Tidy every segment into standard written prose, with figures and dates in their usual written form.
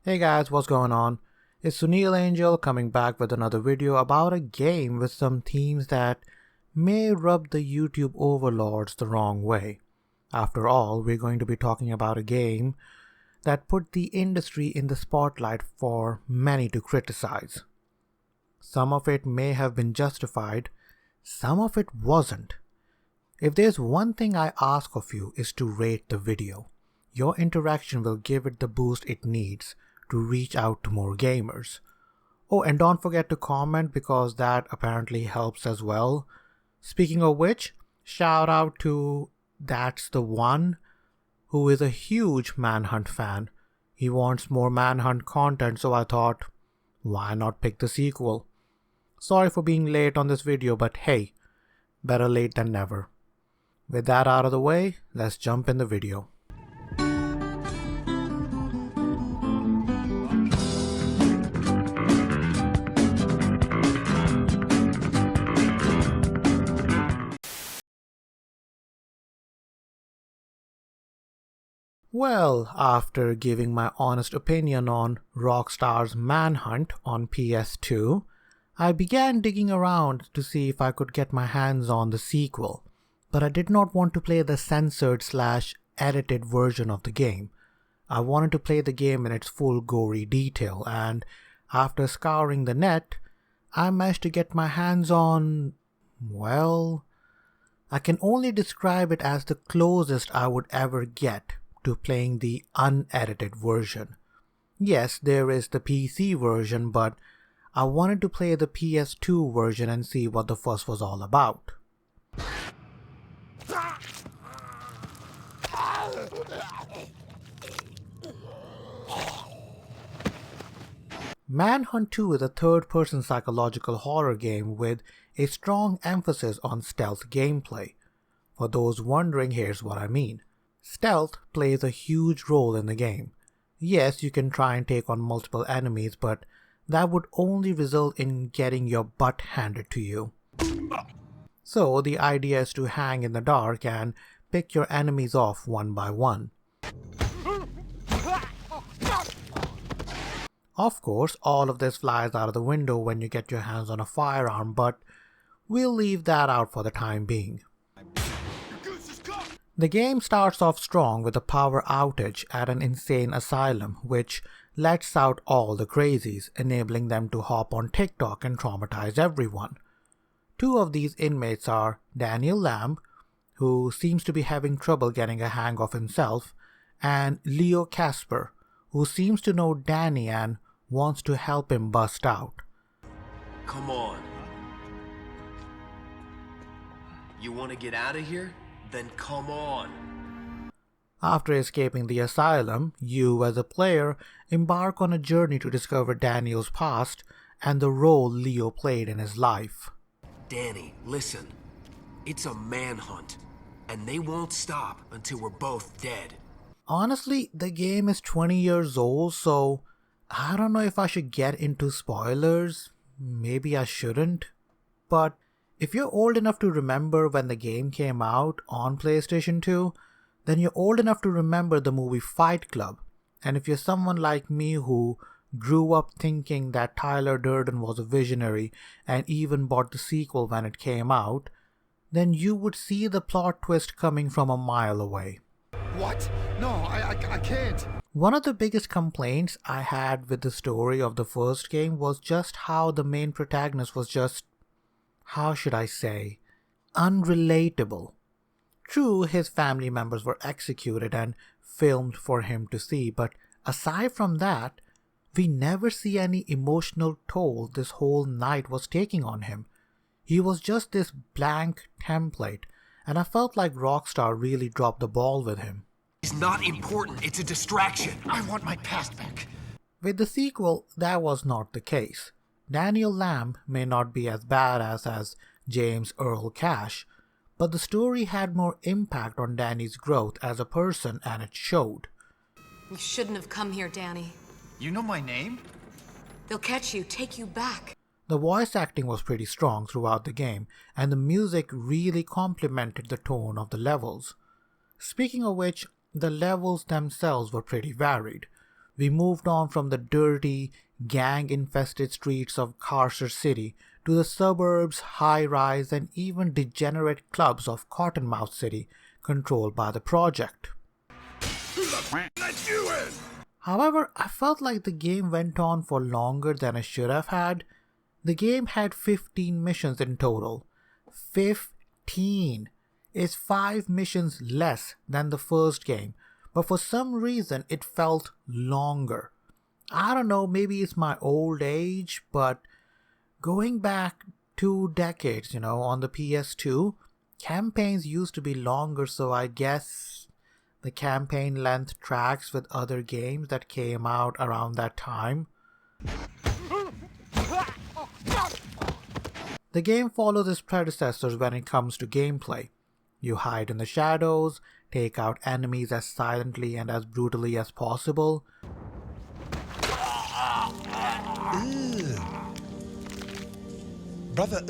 Hey guys, what's going on? It's Suneil Angel coming back with another video about a game with some themes that may rub the YouTube overlords the wrong way. After all, we're going to be talking about a game that put the industry in the spotlight for many to criticize. Some of it may have been justified, some of it wasn't. If there's one thing I ask of you is to rate the video. Your interaction will give it the boost it needs to reach out to more gamers. Oh, and don't forget to comment because that apparently helps as well. Speaking of which, shout out to That's the One, who is a huge Manhunt fan. He wants more Manhunt content, so I thought, why not pick the sequel? Sorry for being late on this video, but hey, better late than never. With that out of the way, let's jump in the video. Well, after giving my honest opinion on Rockstar's Manhunt on PS2, I began digging around to see if I could get my hands on the sequel, but I did not want to play the censored/edited version of the game. I wanted to play the game in its full gory detail, and after scouring the net, I managed to get my hands on, well, I can only describe it as the closest I would ever get to playing the unedited version. Yes, there is the PC version, but I wanted to play the PS2 version and see what the fuss was all about. Manhunt 2 is a third-person psychological horror game with a strong emphasis on stealth gameplay. For those wondering, here's what I mean. Stealth plays a huge role in the game. Yes, you can try and take on multiple enemies, but that would only result in getting your butt handed to you. So the idea is to hang in the dark and pick your enemies off one by one. Of course, all of this flies out of the window when you get your hands on a firearm, but we'll leave that out for the time being. The game starts off strong with a power outage at an insane asylum, which lets out all the crazies, enabling them to hop on TikTok and traumatize everyone. Two of these inmates are Daniel Lamb, who seems to be having trouble getting a hang of himself, and Leo Casper, who seems to know Danny and wants to help him bust out. Come on. You want to get out of here? Then come on. After escaping the asylum, you as a player embark on a journey to discover Daniel's past and the role Leo played in his life. Danny, listen. It's a manhunt, and they won't stop until we're both dead. Honestly, the game is 20 years old, so I don't know if I should get into spoilers. Maybe I shouldn't. But if you're old enough to remember when the game came out on PlayStation 2, then you're old enough to remember the movie Fight Club. And if you're someone like me who grew up thinking that Tyler Durden was a visionary and even bought the sequel when it came out, then you would see the plot twist coming from a mile away. What? No, I can't. One of the biggest complaints I had with the story of the first game was just how the main protagonist was just, how should I say, unrelatable. True, his family members were executed and filmed for him to see, but aside from that, we never see any emotional toll this whole night was taking on him. He was just this blank template, and I felt like Rockstar really dropped the ball with him. It's not important, it's a distraction. I want my past back. With the sequel, that was not the case. Daniel Lamb may not be as badass as James Earl Cash, but the story had more impact on Danny's growth as a person, and it showed. You shouldn't have come here, Danny. You know my name? They'll catch you, take you back. The voice acting was pretty strong throughout the game, and the music really complemented the tone of the levels. Speaking of which, the levels themselves were pretty varied. We moved on from the dirty, gang-infested streets of CORSAIR City to the suburbs, high-rise, and even degenerate clubs of Cottonmouth City, controlled by the project. However, I felt like the game went on for longer than it should have had. The game had 15 missions in total. 15! Is 5 missions less than the first game, but for some reason it felt longer. I don't know, maybe it's my old age, but going back 2 decades, on the PS2, campaigns used to be longer, so I guess the campaign length tracks with other games that came out around that time. The game follows its predecessors when it comes to gameplay. You hide in the shadows, take out enemies as silently and as brutally as possible. Brother,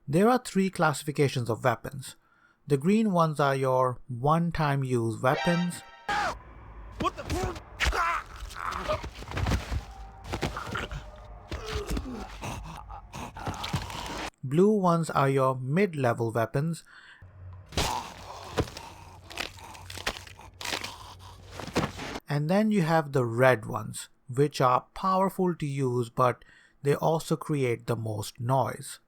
There are 3 classifications of weapons. The green ones are your one-time use weapons. What the? Blue ones are your mid-level weapons. And then you have the red ones, which are powerful to use, but they also create the most noise.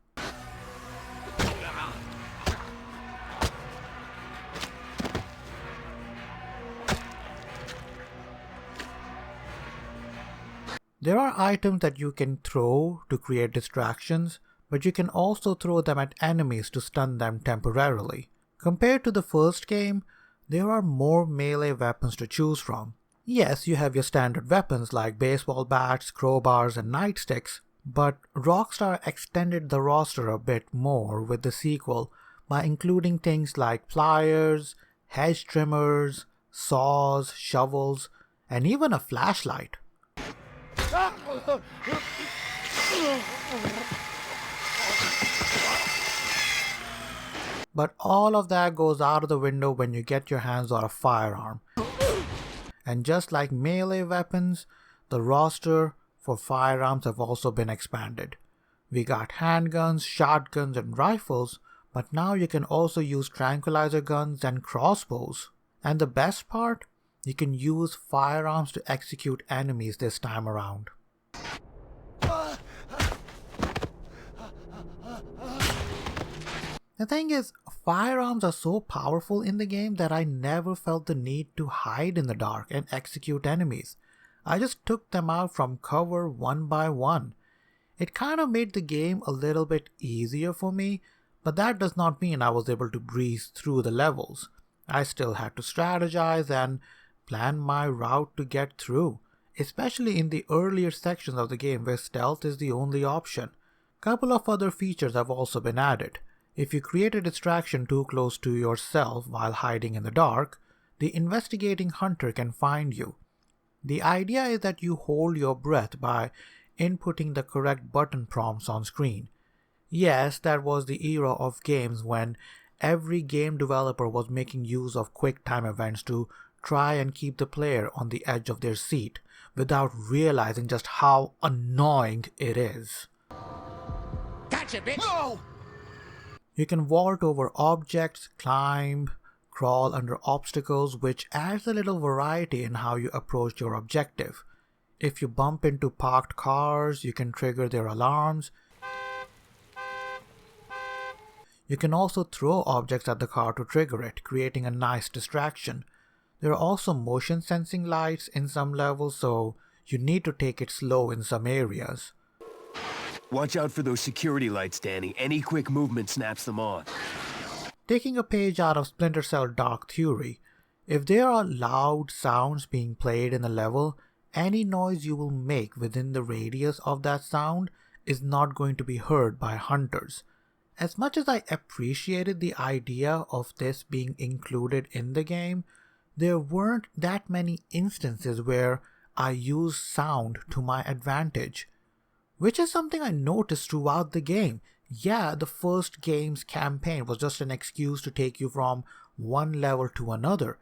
There are items that you can throw to create distractions, but you can also throw them at enemies to stun them temporarily. Compared to the first game, there are more melee weapons to choose from. Yes, you have your standard weapons like baseball bats, crowbars, and nightsticks, but Rockstar extended the roster a bit more with the sequel by including things like pliers, hedge trimmers, saws, shovels, and even a flashlight. But all of that goes out of the window when you get your hands on a firearm. And just like melee weapons, the roster for firearms have also been expanded. We got handguns, shotguns, and rifles, but now you can also use tranquilizer guns and crossbows. And the best part? You can use firearms to execute enemies this time around. The thing is, firearms are so powerful in the game that I never felt the need to hide in the dark and execute enemies. I just took them out from cover one by one. It kind of made the game a little bit easier for me, but that does not mean I was able to breeze through the levels. I still had to strategize and plan my route to get through, especially in the earlier sections of the game where stealth is the only option. Couple of other features have also been added. If you create a distraction too close to yourself while hiding in the dark, the investigating hunter can find you. The idea is that you hold your breath by inputting the correct button prompts on screen. Yes, that was the era of games when every game developer was making use of quick time events to try and keep the player on the edge of their seat without realizing just how annoying it is. Gotcha, bitch! No! You can vault over objects, climb, crawl under obstacles, which adds a little variety in how you approach your objective. If you bump into parked cars, you can trigger their alarms. You can also throw objects at the car to trigger it, creating a nice distraction. There are also motion sensing lights in some levels, so you need to take it slow in some areas. Watch out for those security lights, Danny. Any quick movement snaps them on. Taking a page out of Splinter Cell Dark Theory, if there are loud sounds being played in a level, any noise you will make within the radius of that sound is not going to be heard by hunters. As much as I appreciated the idea of this being included in the game, there weren't that many instances where I used sound to my advantage. Which is something I noticed throughout the game. Yeah, the first game's campaign was just an excuse to take you from one level to another.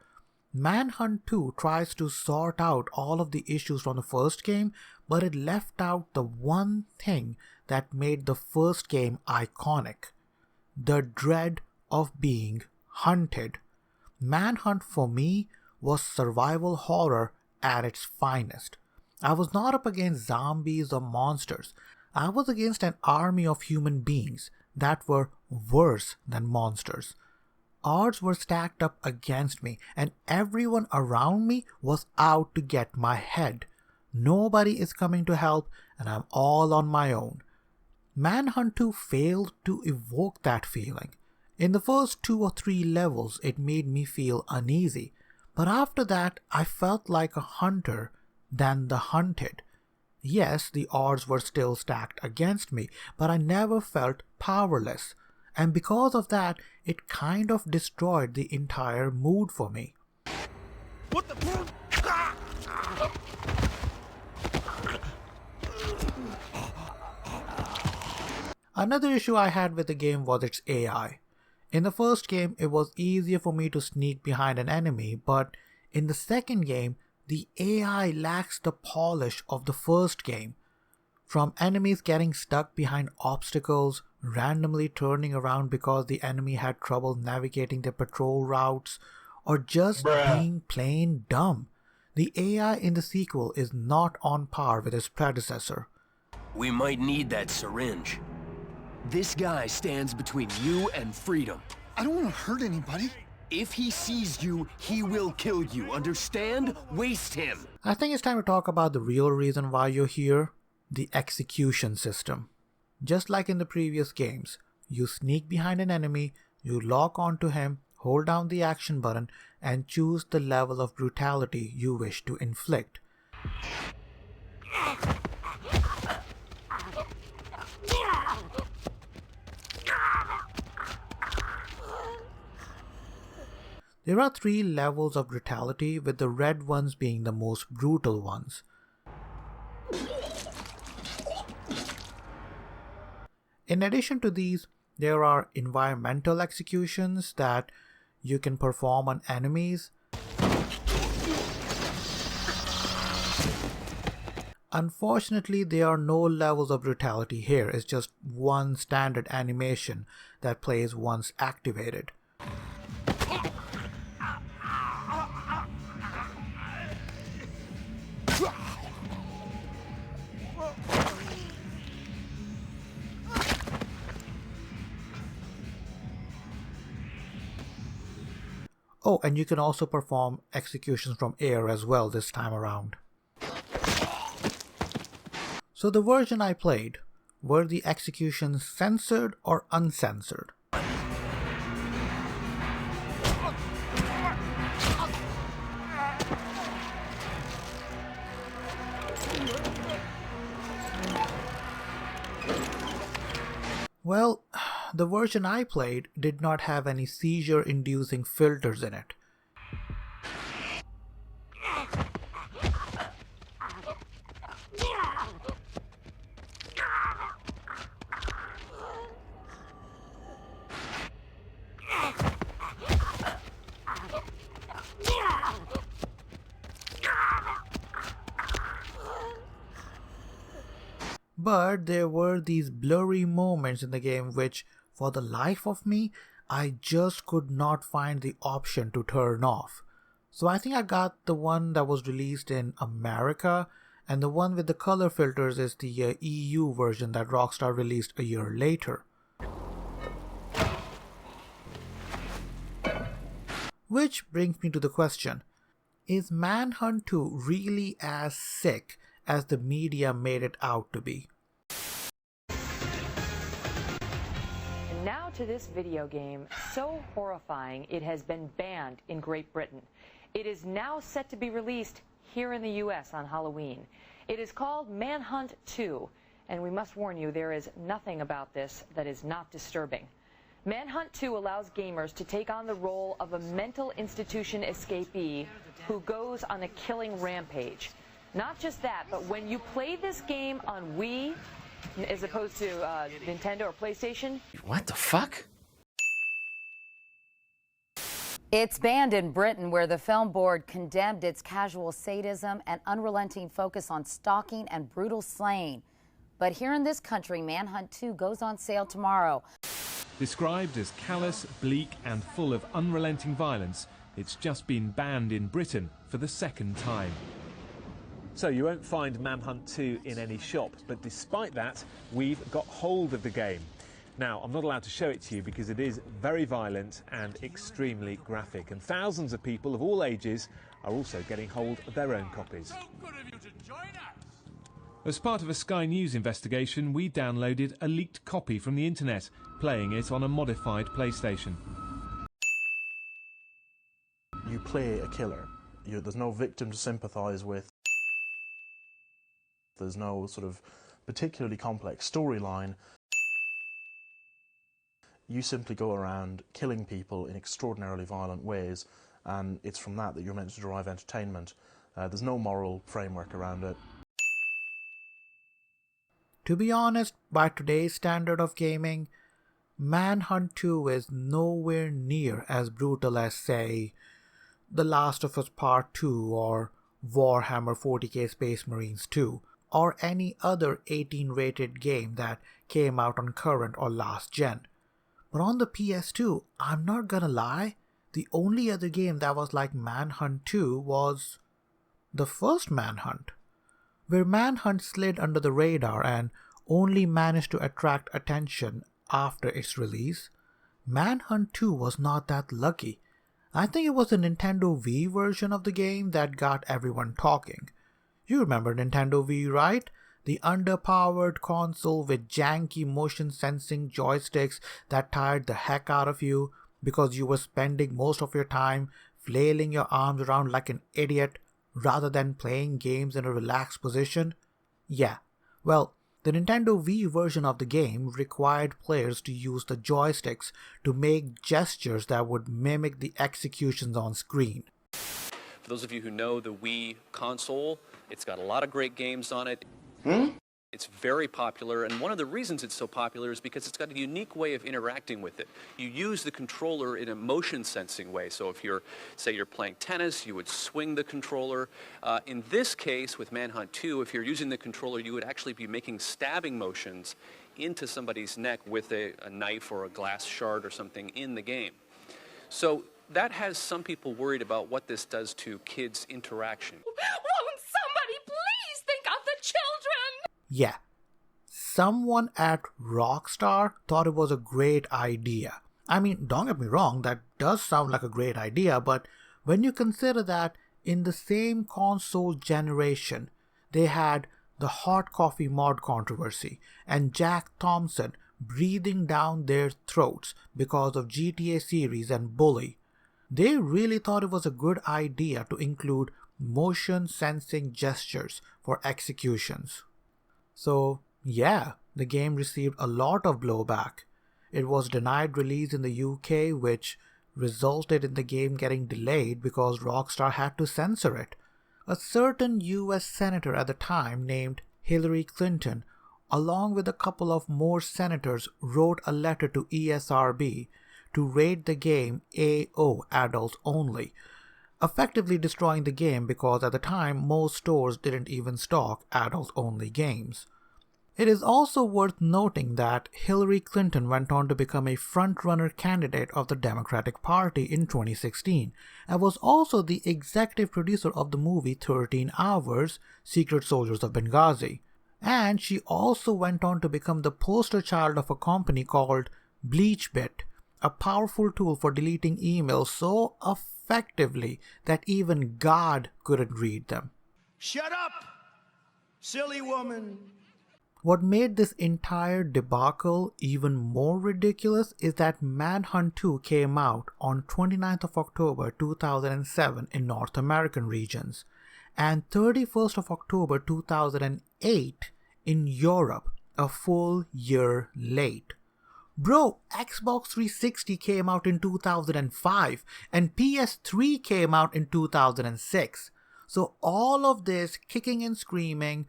Manhunt 2 tries to sort out all of the issues from the first game, but it left out the one thing that made the first game iconic: the dread of being hunted. Manhunt for me was survival horror at its finest. I was not up against zombies or monsters. I was against an army of human beings that were worse than monsters. Odds were stacked up against me, and everyone around me was out to get my head. Nobody is coming to help, and I'm all on my own. Manhunt 2 failed to evoke that feeling. In the first 2 or 3 levels, it made me feel uneasy, but after that, I felt like a hunter than the hunted. Yes, the odds were still stacked against me, but I never felt powerless. And because of that, it kind of destroyed the entire mood for me. What the? Another issue I had with the game was its AI. In the first game, it was easier for me to sneak behind an enemy, but in the second game, the AI lacks the polish of the first game. From enemies getting stuck behind obstacles, randomly turning around because the enemy had trouble navigating their patrol routes, or just being plain dumb. The AI in the sequel is not on par with its predecessor. We might need that syringe. This guy stands between you and freedom. I don't want to hurt anybody. If he sees you, he will kill you. Understand? Waste him. I think it's time to talk about the real reason why you're here: the execution system. Just like in the previous games, you sneak behind an enemy, you lock onto him, hold down the action button, and choose the level of brutality you wish to inflict. There are 3 levels of brutality, with the red ones being the most brutal ones. In addition to these, there are environmental executions that you can perform on enemies. Unfortunately, there are no levels of brutality here. It's just one standard animation that plays once activated. Oh, and you can also perform executions from air as well this time around. So the version I played, were the executions censored or uncensored? Well, the version I played did not have any seizure-inducing filters in it. But there were these blurry moments in the game which, for the life of me, I just could not find the option to turn off. So I think I got the one that was released in America, and the one with the color filters is the EU version that Rockstar released a year later. Which brings me to the question, is Manhunt 2 really as sick as the media made it out to be? Now to this video game, so horrifying it has been banned in Great Britain. It is now set to be released here in the US on Halloween. It is called Manhunt 2, and we must warn you, there is nothing about this that is not disturbing. Manhunt 2 allows gamers to take on the role of a mental institution escapee who goes on a killing rampage. Not just that, but when you play this game on Wii, as opposed to Nintendo or PlayStation. What the fuck? It's banned in Britain, where the film board condemned its casual sadism and unrelenting focus on stalking and brutal slaying. But here in this country, Manhunt 2 goes on sale tomorrow. Described as callous, bleak and full of unrelenting violence, it's just been banned in Britain for the second time. So you won't find Manhunt 2 in any shop, but despite that, we've got hold of the game. Now, I'm not allowed to show it to you because it is very violent and extremely graphic, and thousands of people of all ages are also getting hold of their own copies. So good of you to join us. As part of a Sky News investigation, we downloaded a leaked copy from the internet, playing it on a modified PlayStation. You play a killer. There's no victim to sympathise with. There's no sort of particularly complex storyline. You simply go around killing people in extraordinarily violent ways, and it's from that you're meant to derive entertainment. There's no moral framework around it. To be honest, by today's standard of gaming, Manhunt 2 is nowhere near as brutal as, say, The Last of Us Part 2 or Warhammer 40k Space Marines 2, or any other 18-rated game that came out on current or last gen. But on the PS2, I'm not gonna lie, the only other game that was like Manhunt 2 was the first Manhunt, where Manhunt slid under the radar and only managed to attract attention after its release. Manhunt 2 was not that lucky. I think it was the Nintendo Wii version of the game that got everyone talking. You remember Nintendo Wii, right? The underpowered console with janky motion sensing joysticks that tired the heck out of you because you were spending most of your time flailing your arms around like an idiot rather than playing games in a relaxed position? Yeah, well, the Nintendo Wii version of the game required players to use the joysticks to make gestures that would mimic the executions on screen. For those of you who know the Wii console, it's got a lot of great games on it. It's very popular, and one of the reasons it's so popular is because it's got a unique way of interacting with it. You use the controller in a motion sensing way. So if say you're playing tennis, you would swing the controller. In this case, with Manhunt 2, if you're using the controller, you would actually be making stabbing motions into somebody's neck with a knife or a glass shard or something in the game. So that has some people worried about what this does to kids' interaction. Won't somebody please think of the children? Yeah, someone at Rockstar thought it was a great idea. I mean, don't get me wrong, that does sound like a great idea, but when you consider that in the same console generation, they had the hot coffee mod controversy and Jack Thompson breathing down their throats because of GTA series and Bully, they really thought it was a good idea to include motion sensing gestures for executions. So yeah, the game received a lot of blowback. It was denied release in the UK, which resulted in the game getting delayed because Rockstar had to censor it. A certain US senator at the time named Hillary Clinton, along with a couple of more senators, wrote a letter to ESRB to rate the game AO, adults only, effectively destroying the game because at the time most stores didn't even stock adult only games. It is also worth noting that Hillary Clinton went on to become a front-runner candidate of the Democratic Party in 2016 and was also the executive producer of the movie 13 Hours, Secret Soldiers of Benghazi. And she also went on to become the poster child of a company called BleachBit, a powerful tool for deleting emails so effectively that even God couldn't read them. Shut up, silly woman. What made this entire debacle even more ridiculous is that Manhunt 2 came out on 29th of October 2007 in North American regions and 31st of October 2008 in Europe, a full year late. Bro, Xbox 360 came out in 2005 and PS3 came out in 2006. So all of this kicking and screaming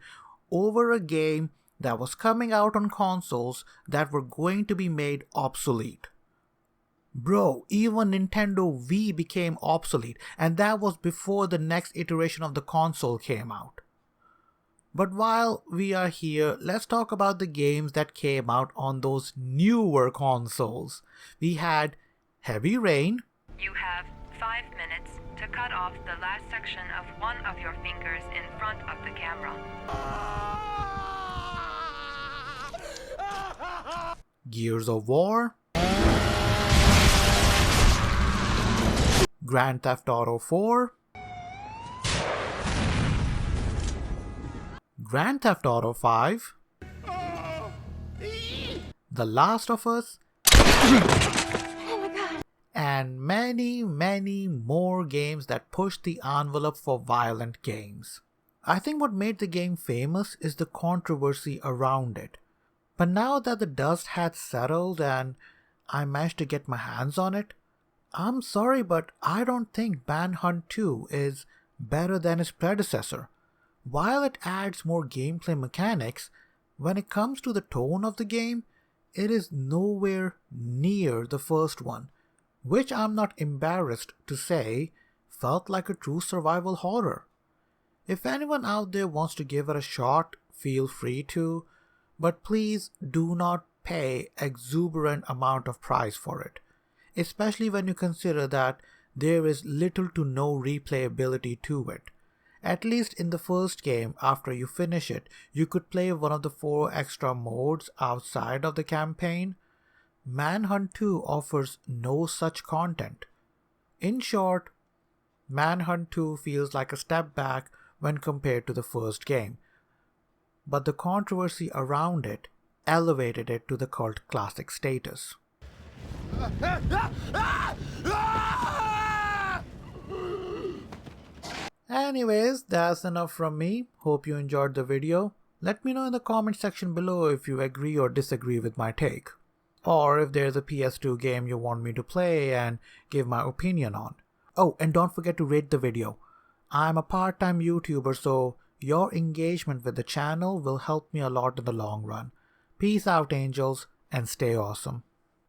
over a game that was coming out on consoles that were going to be made obsolete. Bro, even Nintendo Wii became obsolete, and that was before the next iteration of the console came out. But while we are here, let's talk about the games that came out on those newer consoles. We had Heavy Rain. You have 5 minutes to cut off the last section of one of your fingers in front of the camera. Gears of War. Grand Theft Auto 4. Grand Theft Auto 5. The Last of Us. And many more games that push the envelope for violent games. I think what made the game famous is the controversy around it. But now that the dust had settled and I managed to get my hands on it, I'm sorry, but I don't think Manhunt 2 is better than its predecessor. While it adds more gameplay mechanics, when it comes to the tone of the game, it is nowhere near the first one, which I'm not embarrassed to say felt like a true survival horror. If anyone out there wants to give it a shot, feel free to, but please do not pay exuberant amount of price for it, especially when you consider that there is little to no replayability to it. At least in the first game, after you finish it, you could play one of the 4 extra modes outside of the campaign. Manhunt 2 offers no such content. In short, Manhunt 2 feels like a step back when compared to the first game, but the controversy around it elevated it to the cult classic status. Anyways, that's enough from me. Hope you enjoyed the video. Let me know in the comment section below if you agree or disagree with my take, or if there's a PS2 game you want me to play and give my opinion on. Oh, and don't forget to rate the video. I'm a part-time YouTuber, so your engagement with the channel will help me a lot in the long run. Peace out, angels, and stay awesome.